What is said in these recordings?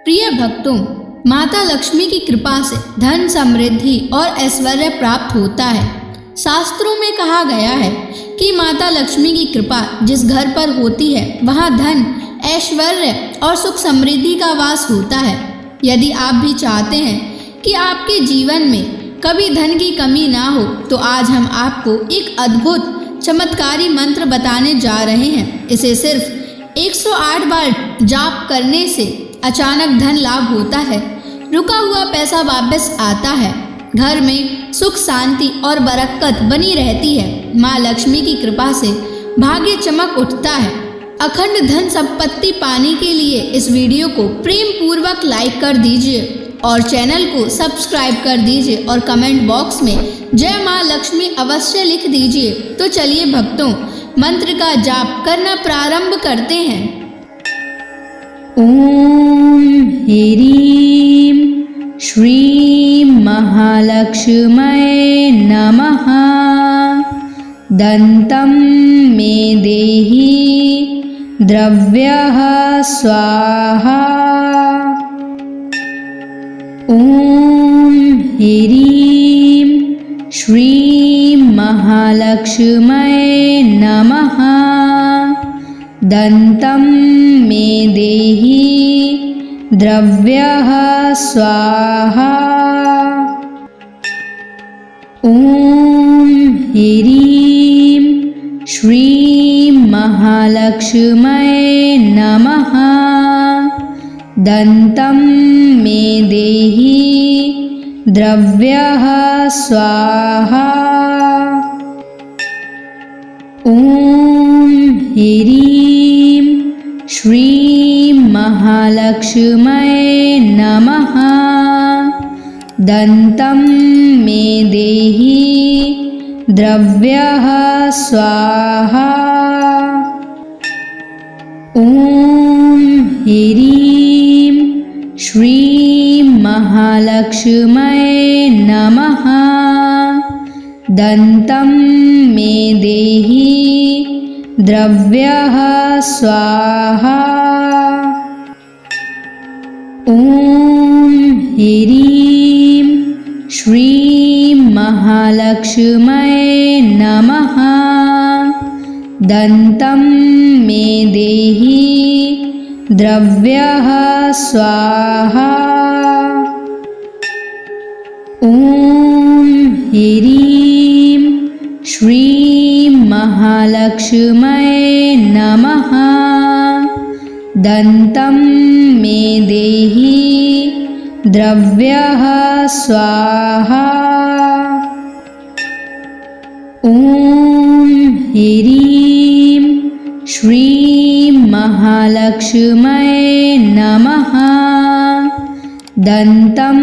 प्रिय भक्तों, माता लक्ष्मी की कृपा से धन, समृद्धि और ऐश्वर्य प्राप्त होता है। शास्त्रों में कहा गया है कि माता लक्ष्मी की कृपा जिस घर पर होती है वहाँ धन, ऐश्वर्य और सुख समृद्धि का वास होता है। यदि आप भी चाहते हैं कि आपके जीवन में कभी धन की कमी ना हो तो आज हम आपको एक अद्भुत चमत्कारी मंत्र बताने जा रहे हैं। इसे सिर्फ 108 बार जाप करने से अचानक धन लाभ होता है, रुका हुआ पैसा वापस आता है, घर में सुख, शांति और बरकत बनी रहती है। माँ लक्ष्मी की कृपा से भाग्य चमक उठता है। अखंड धन संपत्ति पाने के लिए इस वीडियो को प्रेम पूर्वक लाइक कर दीजिए और चैनल को सब्सक्राइब कर दीजिए और कमेंट बॉक्स में जय माँ लक्ष्मी अवश्य लिख दीजिए। तो चलिए भक्तों, मंत्र का जाप करना प्रारंभ करते हैं। ओम ह्रीं श्रीं महालक्ष्म्यै नमः। दन्तं मे देहि द्रव्यः स्वाहा। ओम ह्रीं श्रीं महालक्ष्म्यै नमः। दन्तं मे देहि द्रव्यः स्वाहा। ओम ह्रीं श्रीं महालक्ष्म्यै नमः। दन्तं मे देहि द्रव्यः स्वाहा। ओम ह्रीं श्रीं महालक्ष्म्यै नमः। दन्तं मे देहि द्रव्यः स्वाहा। ओम ह्रीं श्रीं महालक्ष्म्यै नमः। दन्तं मे देहि द्रव्यः स्वाहा। ओम ह्रीं श्रीं महालक्ष्म्यै नमः। दन्तं मे देहि द्रव्यः स्वाहा। ओम ह्रीं श्रीं महालक्ष्म्यै नमः। दन्तं मे देहि द्रव्यः स्वाहा। ओम ह्रीं श्रीं महालक्ष्म्यै नमः। दन्तं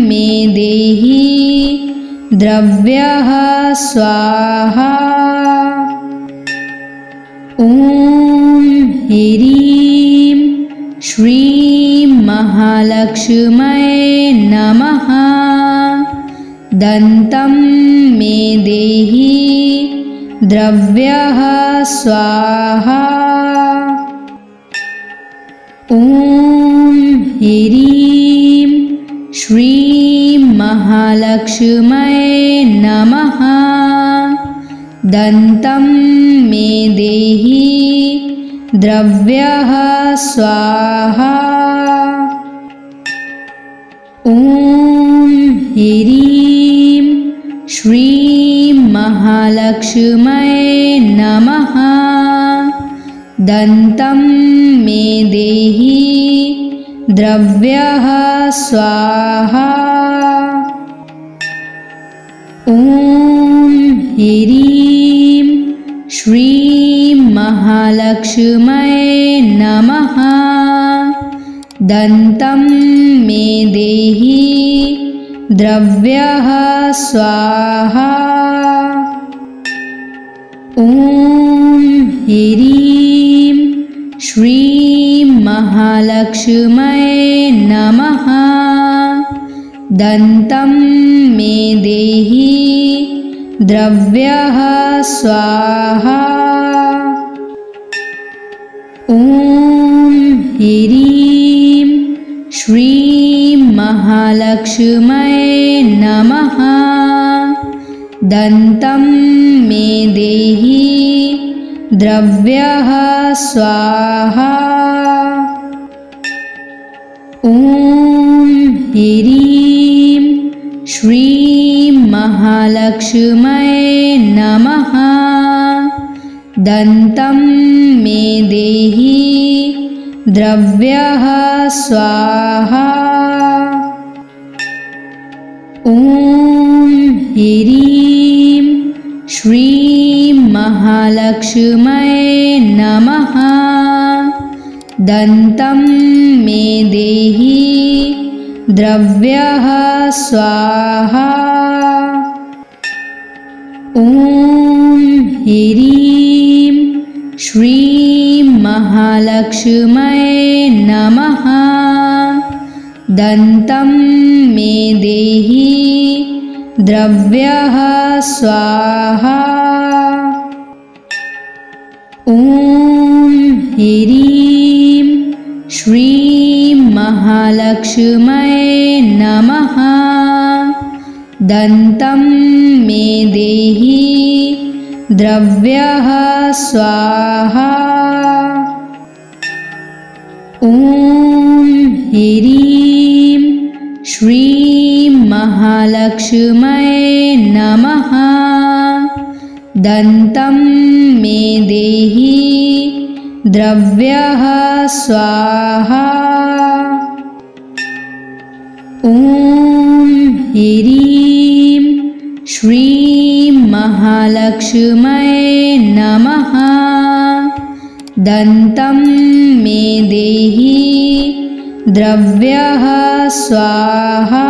मे देहि द्रव्यः स्वाहा। ओम ह्रीं श्रीं महालक्ष्म्यै नमः। दन्तं मे देहि द्रव्यः स्वाहा। ओम ह्रीं श्रीं महालक्ष्म्यै नमः। दन्तं मे देहि द्रव्यः स्वाहा। ओम ह्रीं श्रीं महालक्ष्म्यै नमः। दन्तं मे देहि द्रव्यः स्वाहा। ओम ह्रीं श्रीं महालक्ष्म्यै नमः। दन्तं मे देहि द्रव्यः स्वाहा। ओम ह्रीं श्रीं महालक्ष्म्यै नमः। दन्तं मे देहि द्रव्यः स्वाहा। ओम ह्रीं महालक्ष्म्यै नमः। दन्तं मे देहि द्रव्यः स्वाहा। ॐ ह्रीं श्रीं महालक्ष्म्यै नमः। दन्तं मे देहि द्रव्यः स्वाहा। ॐ ह्रीं श्रीं महालक्ष्म्यै नमः। दन्तं मे देहि द्रव्यः स्वाहा। ॐ ह्रीं श्रीं महालक्ष्म्यै नमः। दन्तं मे देहि द्रव्यः स्वाहा। ॐ ह्रीं श्रीं महालक्ष्म्यै नमः। दन्तं मे देहि द्रव्यः स्वाहा। ॐ ह्रीं श्रीं महालक्ष्म्यै नमः। दन्तं मे देहि द्रव्यः स्वाहा। ॐ ह्रीं श्रीं महालक्ष्म्यै नमः। दन्तं मे देहि द्रव्यः स्वाहा।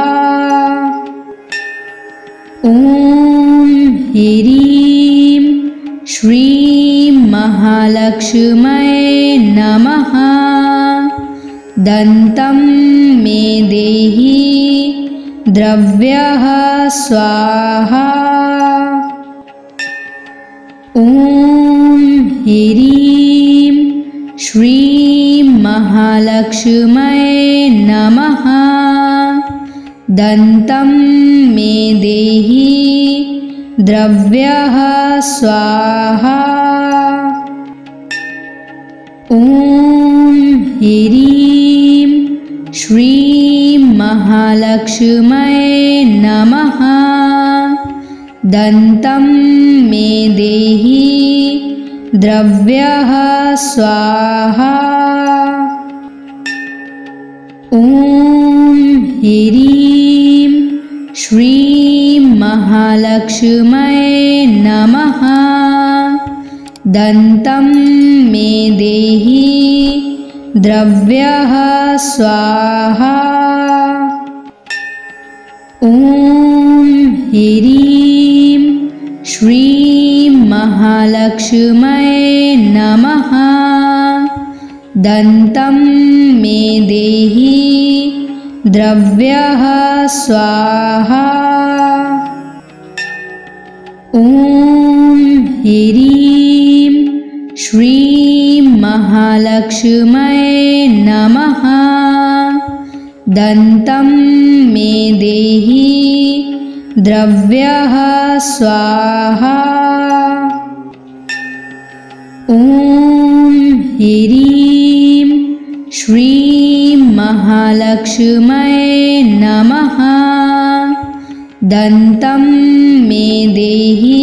ॐ ह्रीं श्रीं महालक्ष्म्यै नमः। दन्तं मे देहि द्रव्यः स्वाहा। ॐ ह्रीं श्रीं महालक्ष्म्यै नमः। दन्तं मे देहि द्रव्यः स्वाहा। ॐ ह्रीं श्रीं महालक्ष्म्यै नमः। दन्तं मे देहि द्रव्यः स्वाहा। ॐ ह्रीं श्रीं महालक्ष्म्यै नमः। दन्तं मे देहि द्रव्यः स्वाहा। ॐ ह्रीं श्रीं महालक्ष्म्यै नमः। दन्तं मे देहि द्रव्यः स्वाहा। ॐ ह्रीं श्रीं महालक्ष्म्यै नमः। दन्तं मे देहि द्रव्यः स्वाहा। ॐ ह्रीं श्रीं महालक्ष्म्यै नमः। दन्तं मे देहि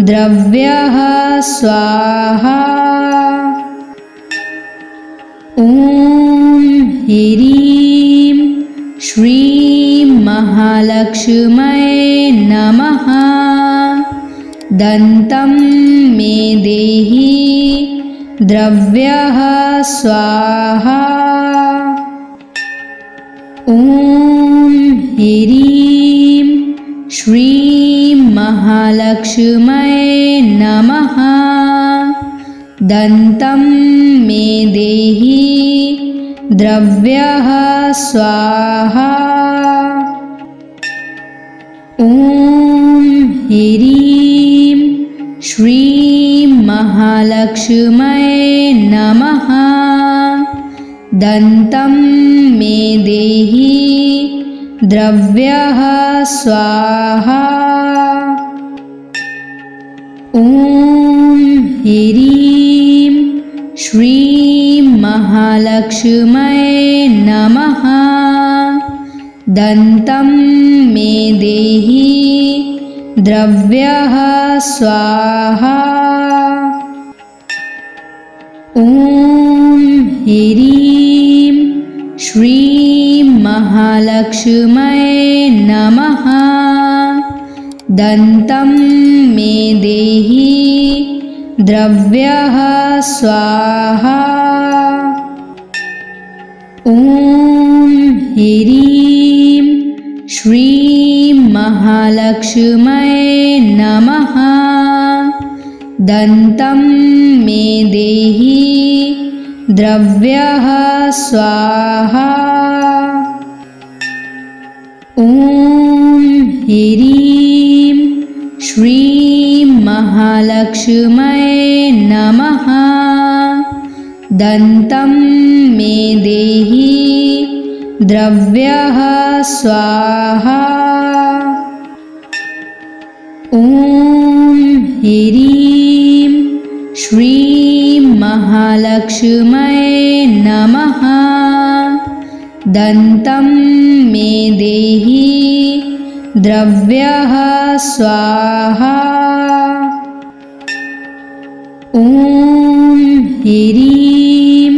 द्रव्यः स्वाहा। ॐ ह्रीं श्रीं महालक्ष्म्यै नमः। दन्तं मे देहि द्रव्यः स्वाहा। ॐ ह्रीं श्रीं महालक्ष्म्यै नमः। दन्तं मे देहि द्रव्यः स्वाहा। ॐ ह्रीं श्रीं महालक्ष्म्यै नमः। दन्तं मे देहि द्रव्यः स्वाहा। ॐ ह्रीं श्रीं महालक्ष्म्यै नमः। दन्तं मे देहि द्रव्यः स्वाहा। ॐ ह्रीं श्रीं महालक्ष्म्यै नमः। दन्तं मे देहि द्रव्यः स्वाहा। ॐ ह्रीं श्रीं महालक्ष्म्यै नमः। दन्तं मे देहि द्रव्यः स्वाहा। ॐ ह्रीं श्रीं महालक्ष्म्यै नमः। दन्तं मे देहि द्रव्यः स्वाहा। ॐ ह्रीं श्रीं महालक्ष्म्यै नमः। दन्तं मे देहि द्रव्यः स्वाहा। ॐ ह्रीं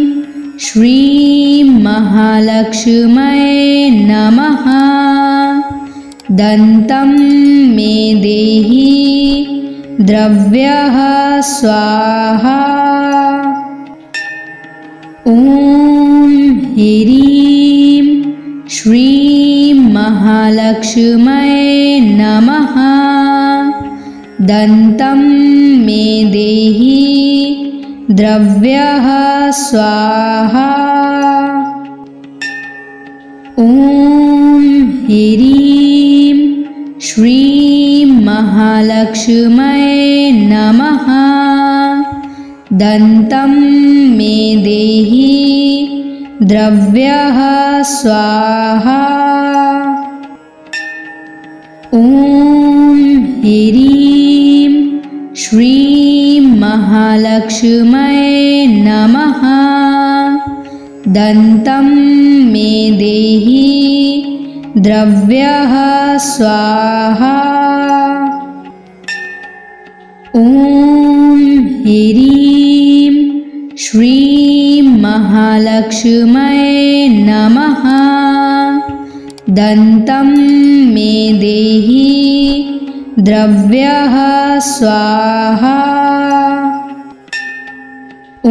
श्रीं महालक्ष्म्यै नमः। दन्तं मे देहि द्रव्यः स्वाहा। ॐ ह्रीं श्रीं महालक्ष्म्यै नमः। दन्तं मे देहि द्रव्यः स्वाहा। ॐ ह्रीं श्रीं महालक्ष्म्यै नमः। दन्तं मे देहि द्रव्यः स्वाहा। ॐ ह्रीं श्रीं महालक्ष्म्यै नमः। दन्तं मे देहि द्रव्यः स्वाहा। ॐ ह्रीं श्रीं महालक्ष्म्यै नमः। दन्तं मे देहि द्रव्यः स्वाहा। ॐ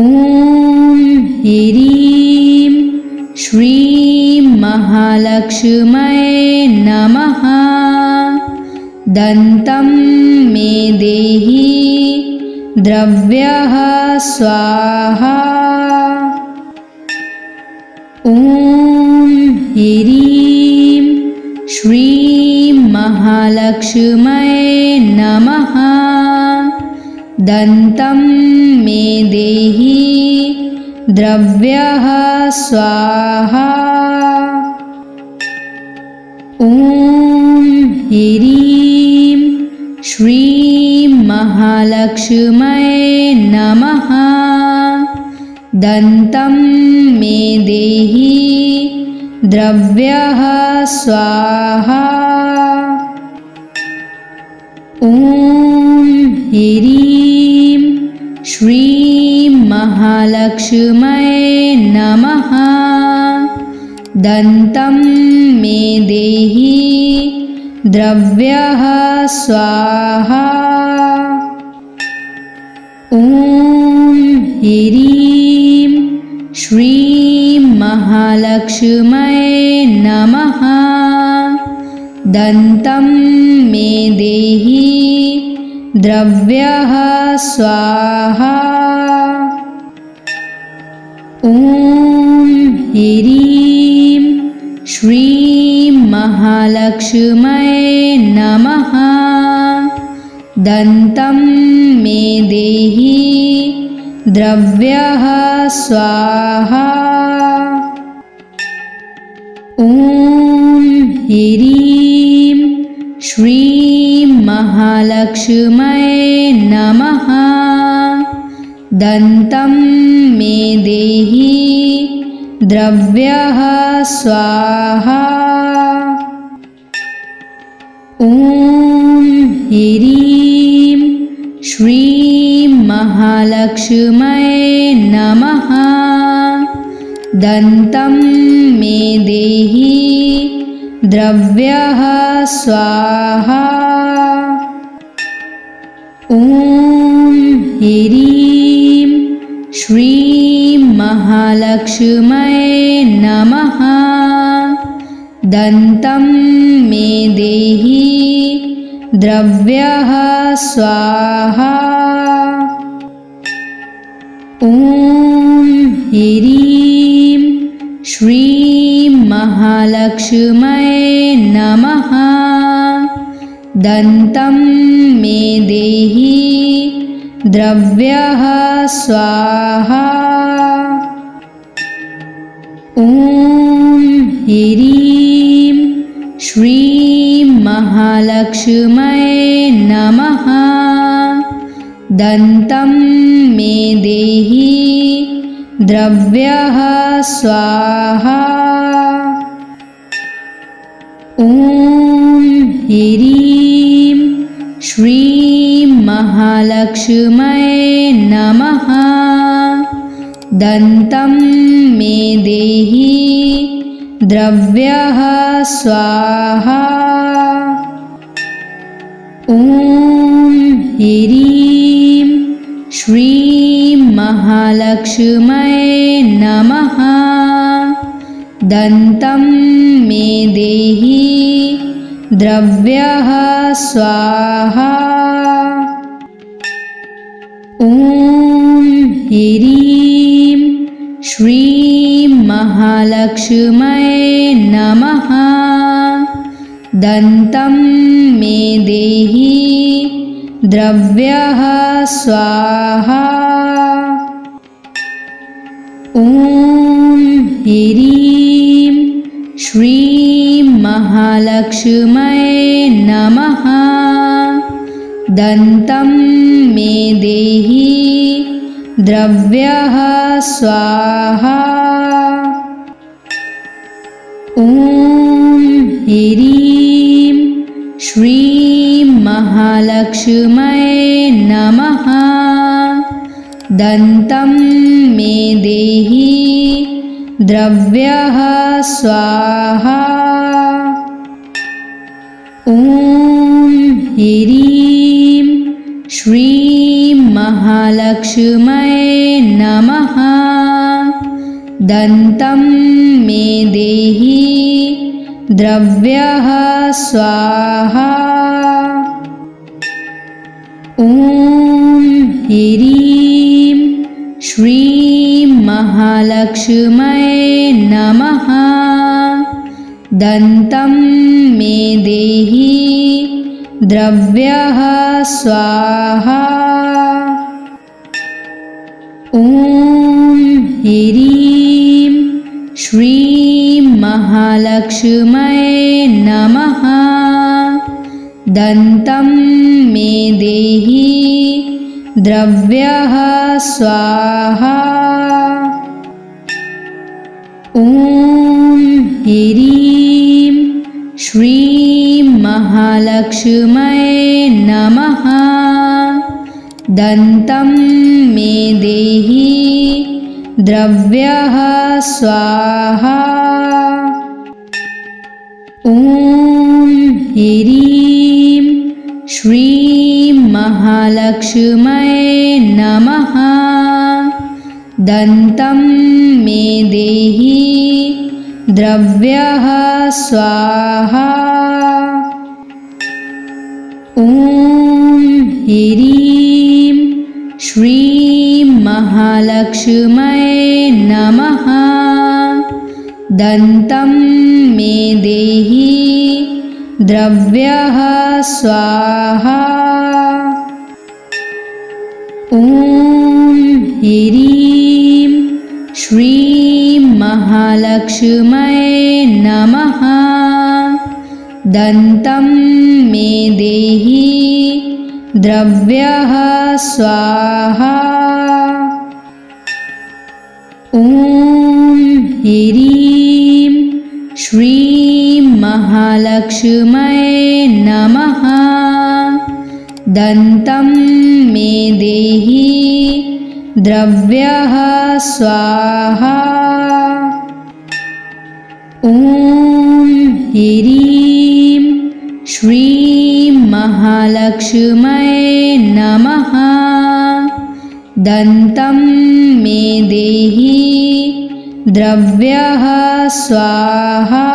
ह्रीं श्रीं महालक्ष्म्यै नमः। दन्तं मे देहि द्रव्यः स्वाहा। ॐ ह्रीं श्रीं महालक्ष्म्यै नमः। दन्तं मे देहि द्रव्यः स्वाहा। ॐ ह्रीं श्रीं महालक्ष्म्यै नमः। दन्तं मे देहि द्रव्यः स्वाहा। ॐ ह्रीं श्रीं महालक्ष्म्यै नमः। दन्तं मे देहि द्रव्यः स्वाहा। ॐ ह्रीं श्रीं महालक्ष्म्यै नमः। दन्तं मे देहि द्रव्यः स्वाहा। ॐ ह्रीं श्रीं महालक्ष्म्यै नमः। दन्तं मे देहि द्रव्यः स्वाहा। ॐ ह्रीं श्रीं महालक्ष्म्यै नमः। दन्तं मे देहि द्रव्यः स्वाहा। ॐ ह्रीं श्रीं महालक्ष्म्यै नमः। दन्तं मे देहि द्रव्यः स्वाहा। ॐ ह्रीं श्रीं महालक्ष्म्यै नमः। दन्तं मे देहि द्रव्यः स्वाहा। ॐ ह्रीं श्रीं महालक्ष्म्यै नमः। दन्तं मे देहि द्रव्यः स्वाहा। ॐ ह्रीं श्रीं महालक्ष्म्यै नमः। दन्तं मे देहि द्रव्यः स्वाहा। ॐ ह्रीं श्रीं महालक्ष्म्यै नमः। दन्तं मे देहि द्रव्यः स्वाहा। ॐ ह्रीं श्रीं महालक्ष्म्यै नमः। दन्तं मे देहि द्रव्यः स्वाहा। ॐ ह्रीं श्रीं महालक्ष्म्यै नमः। दन्तं मे देहि द्रव्यः स्वाहा। ॐ ह्रीं श्रीं महालक्ष्म्यै नमः। दन्तं मे देहि द्रव्यः स्वाहा। ॐ ह्रीं श्रीं महालक्ष्म्यै नमः। दन्तं मे देहि द्रव्यः स्वाहा। ॐ ह्रीं श्रीं महालक्ष्म्यै नमः। दन्तं मे देहि द्रव्यः स्वाहा। ॐ ह्रीं श्रीं महालक्ष्म्यै नमः। दन्तं मे देहि द्रव्यः स्वाहा। ॐ ह्रीं श्रीं महालक्ष्म्यै नमः। दन्तं मे देहि द्रव्यः स्वाहा। ॐ ह्रीं श्रीं महालक्ष्म्यै नमः। दन्तं मे देहि द्रव्यः स्वाहा। ॐ ह्रीं श्रीं महालक्ष्म्यै नमः। दन्तं मे देहि द्रव्यः स्वाहा। ॐ ह्रीं श्रीं महालक्ष्म्यै नमः। दन्तं मे देहि द्रव्यः स्वाहा। ॐ ह्रीं श्रीं महालक्ष्म्यै नमः। दन्तं मे देहि द्रव्यः स्वाहा। ॐ ह्रीं श्रीं महालक्ष्म्यै नमः। दन्तं मे देहि द्रव्यः स्वाहा। ॐ ह्रीं श्रीं महालक्ष्म्यै नमः। दन्तं मे देहि द्रव्यः स्वाहा।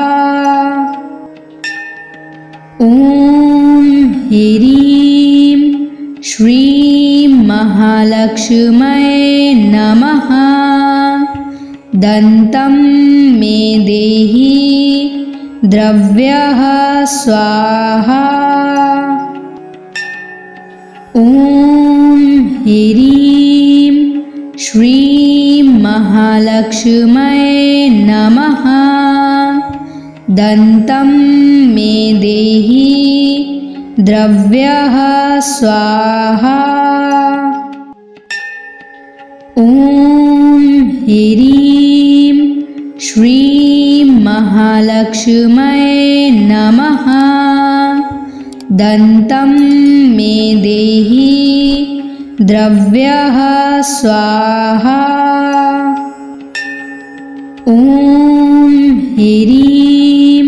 ॐ ह्रीं श्रीं महालक्ष्म्यै नमः। दन्तं मे देहि द्रव्यः स्वाहा। ॐ ह्रीं श्रीं महालक्ष्म्यै नमः। दन्तं मे देहि द्रव्यः स्वाहा। ॐ ह्रीं श्रीं महालक्ष्म्यै नमः। दन्तं मे देहि द्रव्यः स्वाहा। ॐ ह्रीं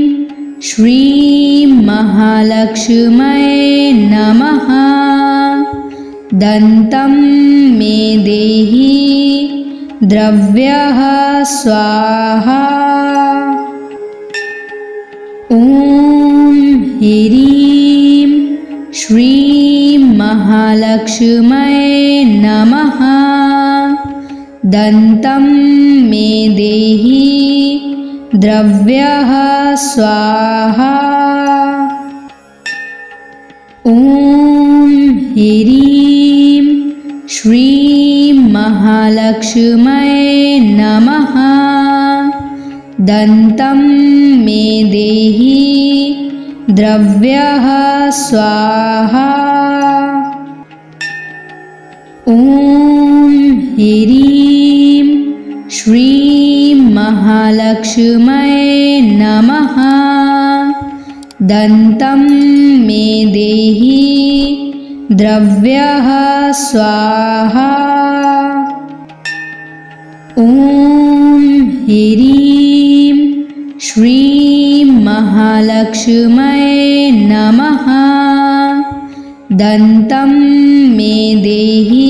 श्रीं महालक्ष्म्यै नमः। दन्तं मे देहि द्रव्यः स्वाहा। ॐ ह्रीं श्रीं महालक्ष्म्यै नमः। दन्तं मे देहि द्रव्यः स्वाहा। ॐ ह्रीं श्रीं महालक्ष्म्यै नमः। दन्तं मे देहि द्रव्यः स्वाहा। ॐ ह्रीं श्रीं महालक्ष्म्यै नमः। दन्तं मे देहि द्रव्यः स्वाहा। ॐ ह्रीं श्रीं महालक्ष्म्यै नमः। दन्तं मे देहि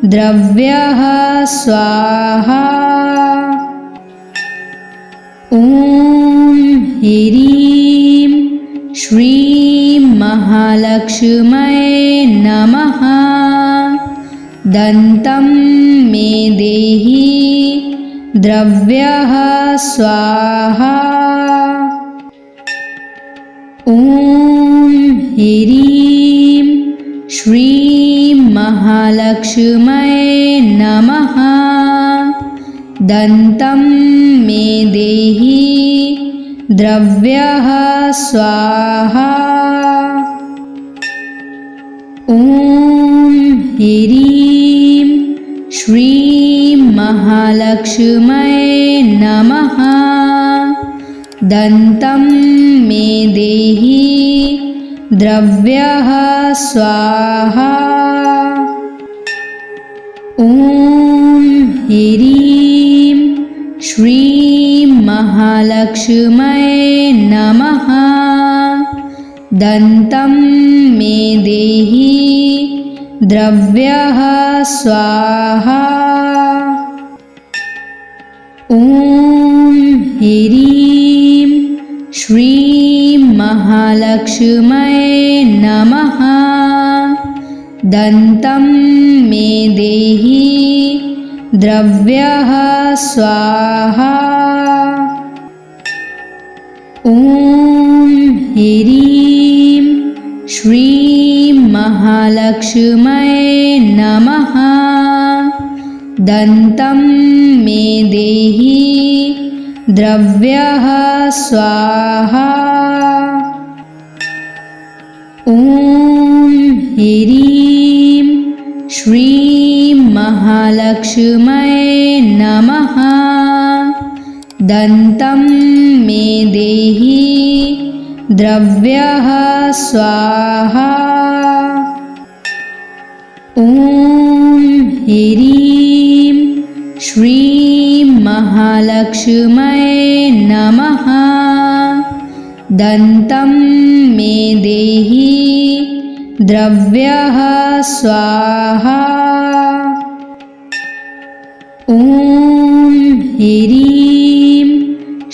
द्रव्यः स्वाहा। ॐ ह्रीं श्रीं महालक्ष्म्यै नमः। दन्तं मे देहि द्रव्यः स्वाहा। ॐ ह्रीं श्रीं महालक्ष्म्यै नमः। दन्तं मे देहि द्रव्यः स्वाहा। ॐ ह्रीं श्रीं महालक्ष्म्यै नमः। दन्तं मे देहि द्रव्यः स्वाहा। ॐ ह्रीं श्रीं महालक्ष्म्यै नमः। दन्तं मे देहि द्रव्यः स्वाहा। ॐ ह्रीं श्रीं महालक्ष्म्यै नमः। दन्तं मे देहि द्रव्यः स्वाहा। ॐ ह्रीं श्रीं महालक्ष्म्यै नमः। दन्तं मे देहि द्रव्यः स्वाहा। ॐ ह्रीं श्रीं महालक्ष्म्यै नमः। दन्तं मे देहि द्रव्यः स्वाहा। ॐ ह्रीं श्रीं महालक्ष्म्यै नमः। दन्तं मे देहि द्रव्यः स्वाहा। ॐ ह्रीं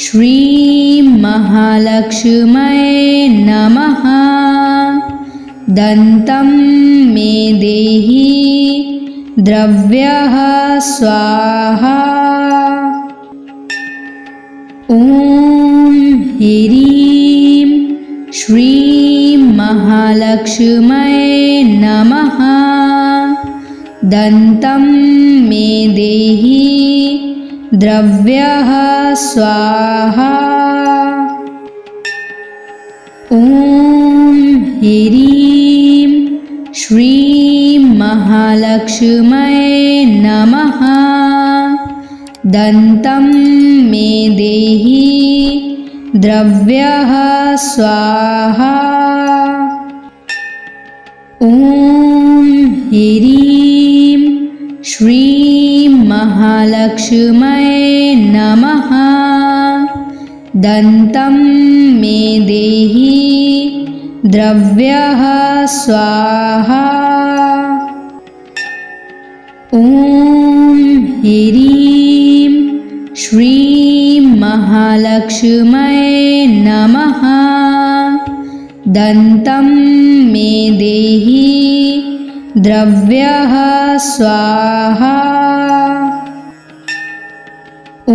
श्रीं महालक्ष्म्यै नमः। दन्तं मे देहि द्रव्यः स्वाहा। ॐ ह्रीं श्रीं महालक्ष्म्यै नमः। दन्तं मे देहि द्रव्यः स्वाहा। ॐ ह्रीं श्रीं महालक्ष्म्यै नमः। दन्तं मे देहि द्रव्यः स्वाहा। ॐ ह्रीं श्रीं महालक्ष्म्यै नमः। दन्तं मे देहि द्रव्यः स्वाहा। ॐ ह्रीं श्रीं महालक्ष्म्यै नमः। दन्तं मे देहि द्रव्यः स्वाहा। ॐ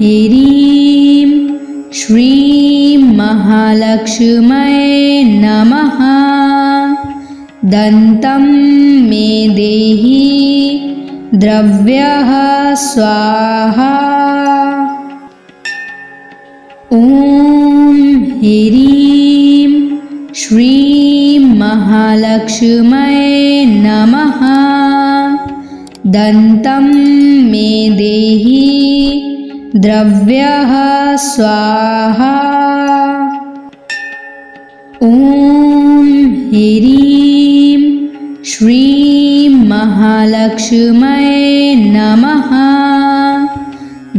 ह्रीं श्रीं महालक्ष्म्यै नमः। दन्तं मे देहि द्रव्यः स्वाहा। ॐ ह्रीं श्रीं महालक्ष्म्यै नमः। दन्तं मे देहि द्रव्यः स्वाहा। ॐ ह्रीं श्रीं महालक्ष्म्यै नमः।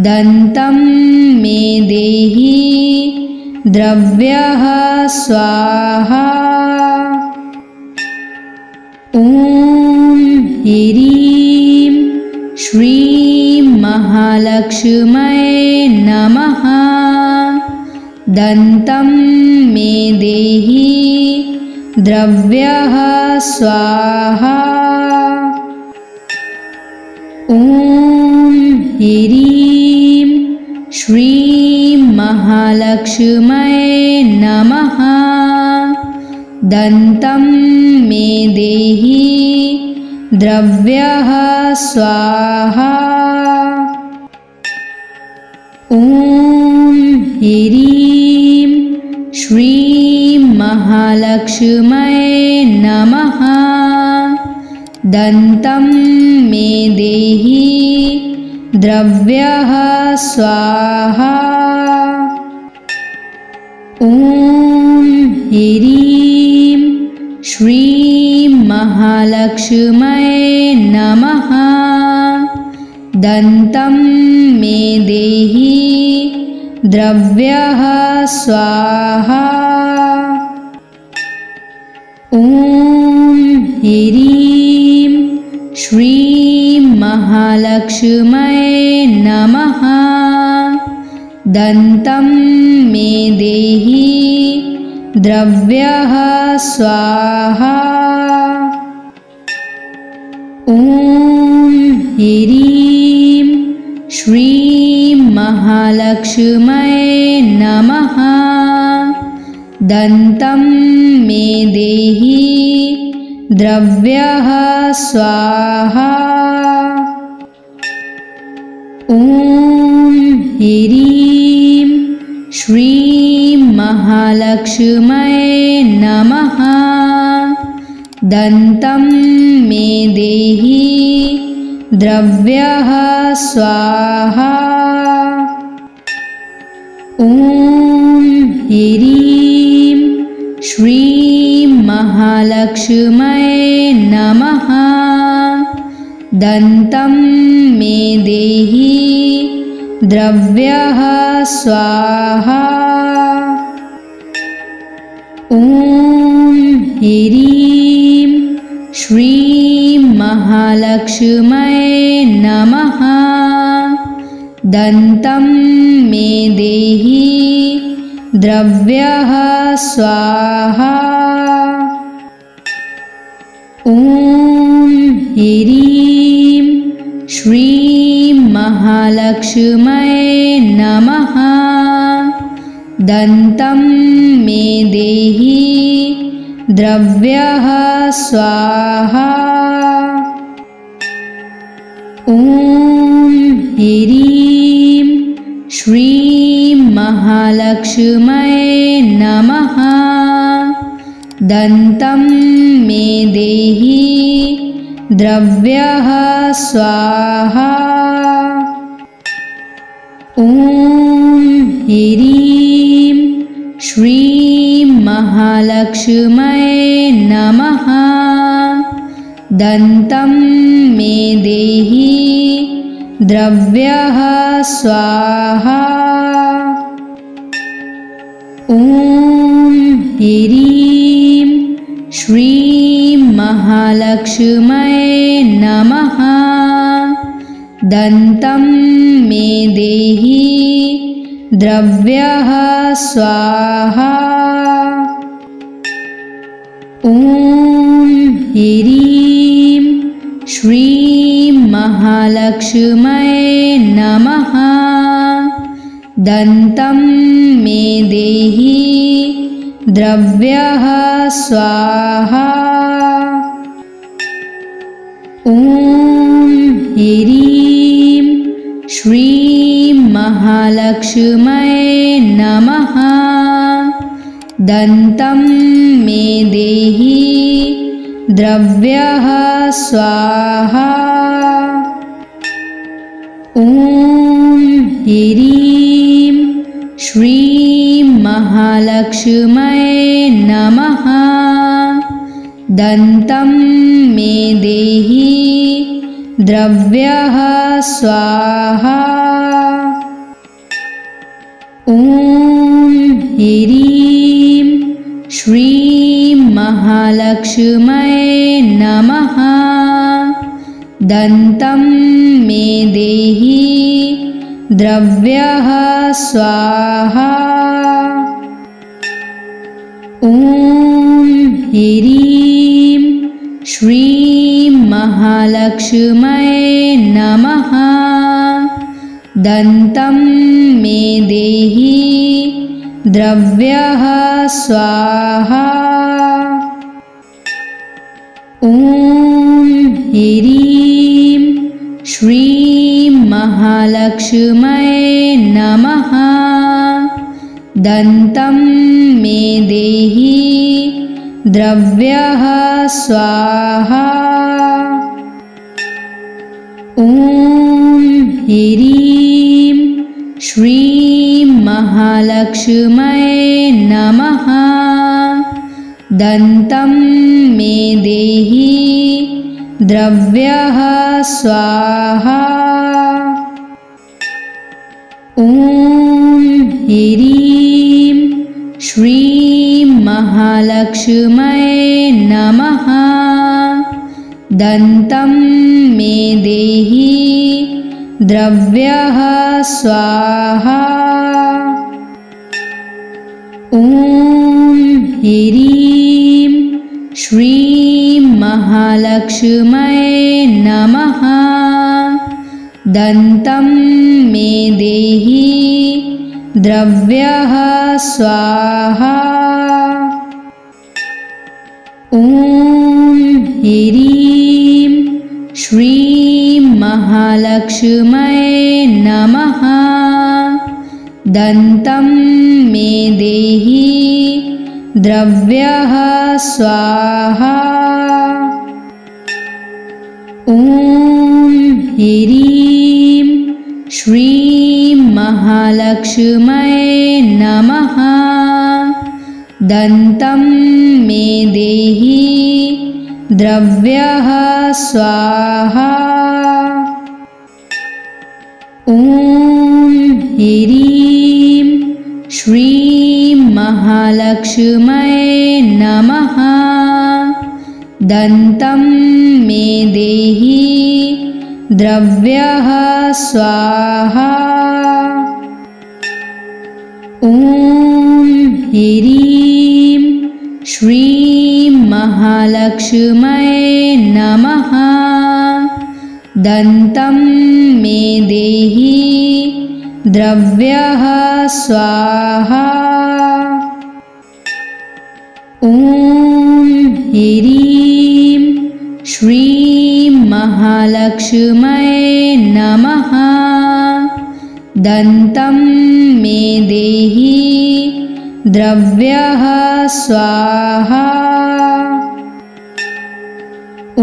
दन्तं मे देहि द्रव्यः स्वाहा। ॐ ह्रीं श्रीं महालक्ष्म्यै नमः। दन्तं मे देहि द्रव्यः स्वाहा। ॐ ह्रीं श्रीं महालक्ष्म्यै नमः। दन्तं मे देहि द्रव्यः स्वाहा। ॐ ह्रीं श्रीं महालक्ष्म्यै नमः। दन्तं मे देहि द्रव्यः स्वाहा। ॐ ह्रीं श्रीं महालक्ष्म्यै नमः। दन्तं मे देहि द्रव्यः स्वाहा। ॐ ह्रीं श्रीं महालक्ष्म्यै नमः। दन्तं मे देहि द्रव्यः स्वाहा। ॐ ह्रीं श्रीं महालक्ष्म्यै नमः। दन्तं मे देहि द्रव्यः स्वाहा। ॐ ह्रीं श्रीं महालक्ष्म्यै महालक्ष्म्यै नमः। दन्तं मे देहि द्रव्यः स्वाहा। ॐ ह्रीं श्रीं महालक्ष्म्यै नमः। दन्तं मे देहि द्रव्यः स्वाहा। ॐ ह्रीं श्रीं महालक्ष्म्यै नमः। दन्तं मे देहि द्रव्यः स्वाहा। ॐ ह्रीं श्रीं महालक्ष्म्यै नमः। दन्तं मे देहि द्रव्यः स्वाहा। ॐ ह्रीं श्रीं महालक्ष्म्यै नमः। दन्तं मे देहि द्रव्यः स्वाहा। ॐ ह्रीं श्रीं महालक्ष्म्यै नमः। दन्तं मे देहि द्रव्यः स्वाहा। ॐ ह्रीं श्रीं महालक्ष्म्यै नमः। दन्तं मे देहि द्रव्यः स्वाहा। ॐ ह्रीं श्रीं महालक्ष्म्यै नमः। दन्तं मे देहि द्रव्यः स्वाहा। ॐ ह्रीं श्रीं महालक्ष्म्यै नमः। दन्तं मे देहि द्रव्यः स्वाहा। ॐ ह्रीं श्रीं महालक्ष्म्यै नमः। दन्तं मे देहि द्रव्यः स्वाहा। ॐ ह्रीं श्रीं महालक्ष्म्यै नमः। दन्तं मे देहि द्रव्यः स्वाहा। ॐ ह्रीं श्रीं महालक्ष्म्यै नमः। दन्तं मे देहि द्रव्यः स्वाहा। ॐ ह्रीं श्रीं महालक्ष्म्यै नमः। दन्तं मे देहि द्रव्यः स्वाहा। ॐ ह्रीं श्रीं महालक्ष्म्यै नमः। दन्तं मे देहि द्रव्यः स्वाहा। ॐ ह्रीं श्रीं महालक्ष्म्यै नमः। दन्तं मे देहि द्रव्यः स्वाहा। ॐ ह्रीं श्रीं महालक्ष्म्यै नमः। दन्तं मे देहि द्रव्यः स्वाहा। ॐ ह्रीं श्रीं महालक्ष्म्यै नमः। दन्तं मे देहि द्रव्यः स्वाहा। ॐ ह्रीं श्रीं महालक्ष्म्यै नमः। दन्तं मे देहि द्रव्यः स्वाहा। ॐ ह्रीं श्रीं महालक्ष्म्यै नमः। दन्तं मे देहि द्रव्यः स्वाहा। ॐ ह्रीं श्रीं महालक्ष्म्यै नमः। दन्तं मे देहि द्रव्यः स्वाहा। ॐ ह्रीं श्रीं महालक्ष्म्यै नमः। दन्तं मे देहि द्रव्यः स्वाहा। ॐ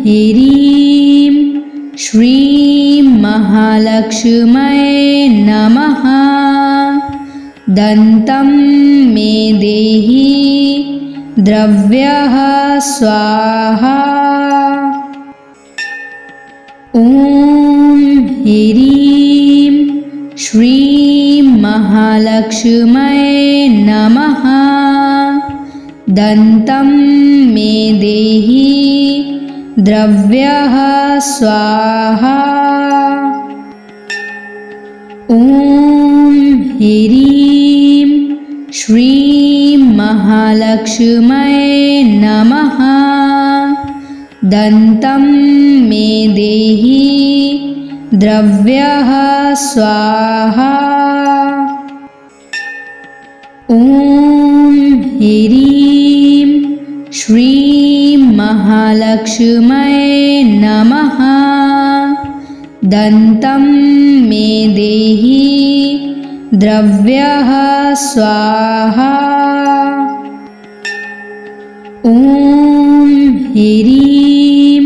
ह्रीं श्रीं महालक्ष्म्यै नमः। दन्तं मे देहि द्रव्यः स्वाहा। ॐ ह्रीं श्रीं महालक्ष्म्यै नमः। दन्तं मे देहि द्रव्यः स्वाहा। ॐ ह्रीं श्रीं महालक्ष्म्यै नमः। दन्तं मे देहि द्रव्यः स्वाहा। ॐ ह्रीं श्रीं महालक्ष्म्यै नमः। दन्तं मे देहि द्रव्यः स्वाहा। ॐ ह्रीं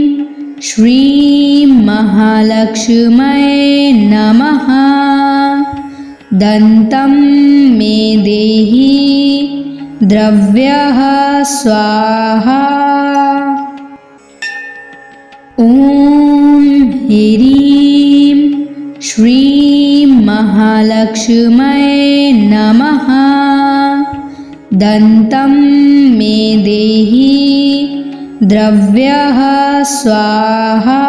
श्रीं महालक्ष्म्यै नमः। दन्तं मे देहि द्रव्यः स्वाहा। ॐ ह्रीं श्रीं महालक्ष्म्यै नमः। दन्तं मे देहि द्रव्यः स्वाहा।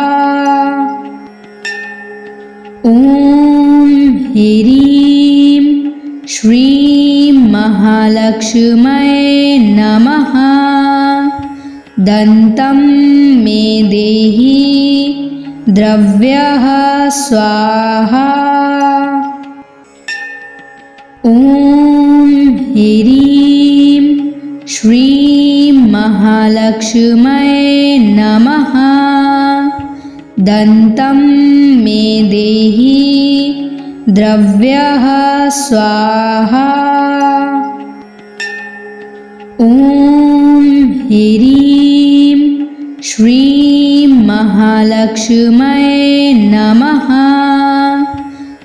ॐ ह्रीं श्रीं महालक्ष्म्यै नमः। दन्तं मे देहि द्रव्यः स्वाहा। ॐ ह्रीं श्रीं महालक्ष्म्यै नमः। दन्तं मे देहि द्रव्यः स्वाहा। ॐ ह्रीं श्रीं महालक्ष्म्यै नमः।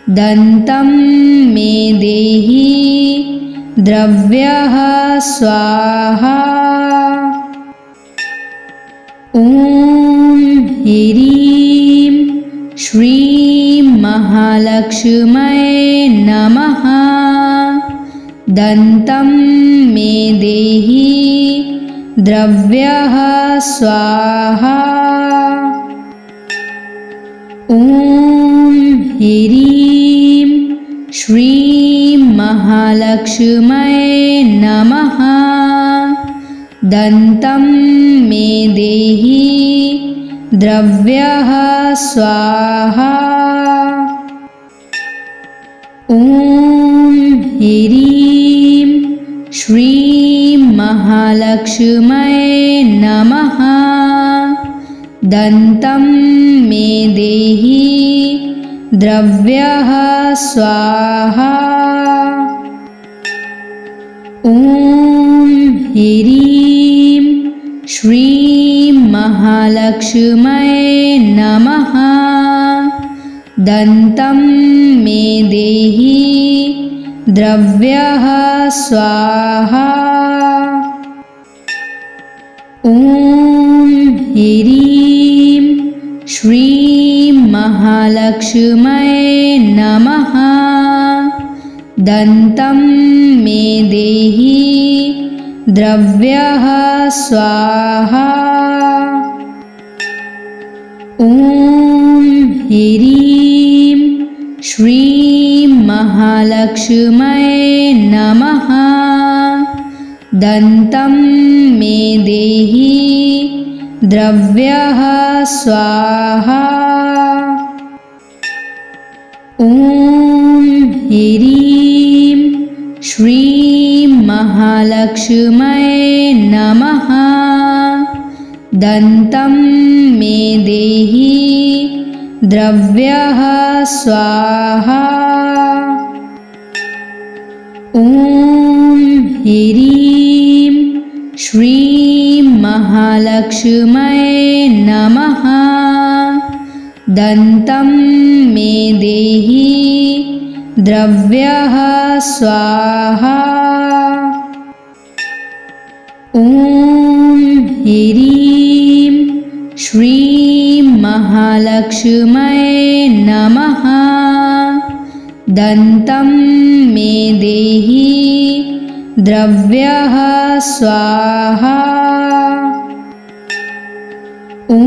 दन्तं मे देहि द्रव्यः स्वाहा। ॐ ह्रीं श्रीं महालक्ष्म्यै नमः। दन्तं मे देहि द्रव्यः स्वाहा। ॐ ह्रीं श्रीं महालक्ष्म्यै नमः। दन्तं मे देहि द्रव्यः स्वाहा। ॐ ह्रीं श्रीं महालक्ष्म्यै नमः। दन्तं मे देहि द्रव्यः स्वाहा। ॐ ह्रीं श्रीं महालक्ष्म्यै नमः। दन्तं मे देहि द्रव्यः स्वाहा। ॐ ह्रीं श्रीं महालक्ष्म्यै नमः। दन्तं मे देहि द्रव्यः स्वाहा। ॐ ह्रीं श्रीं महालक्ष्म्यै नमः। दन्तं मे देहि द्रव्यः स्वाहा। ॐ ह्रीं श्रीं महालक्ष्म्यै नमः। दन्तं मे देहि द्रव्यः स्वाहा। ॐ ह्रीं श्रीं महालक्ष्म्यै नमः। दन्तं मे देहि द्रव्यः स्वाहा। ॐ ह्रीं श्रीं महालक्ष्म्यै नमः। दन्तं मे देहि द्रव्यः स्वाहा। ॐ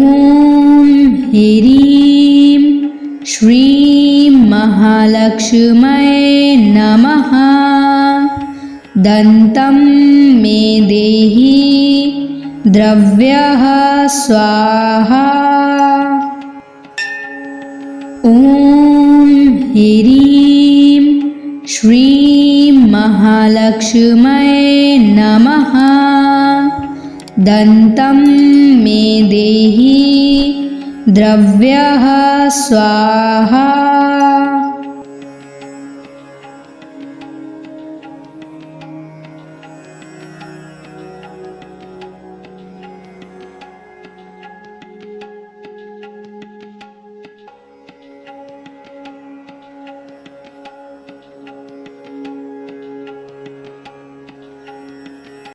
ह्रीं श्रीं महालक्ष्म्यै नमः। दन्तं मे देहि द्रव्यः स्वाहा। ॐ ह्रीं श्रीं महालक्ष्म्यै नमः। दन्तं मे देहि द्रव्यः स्वाहा।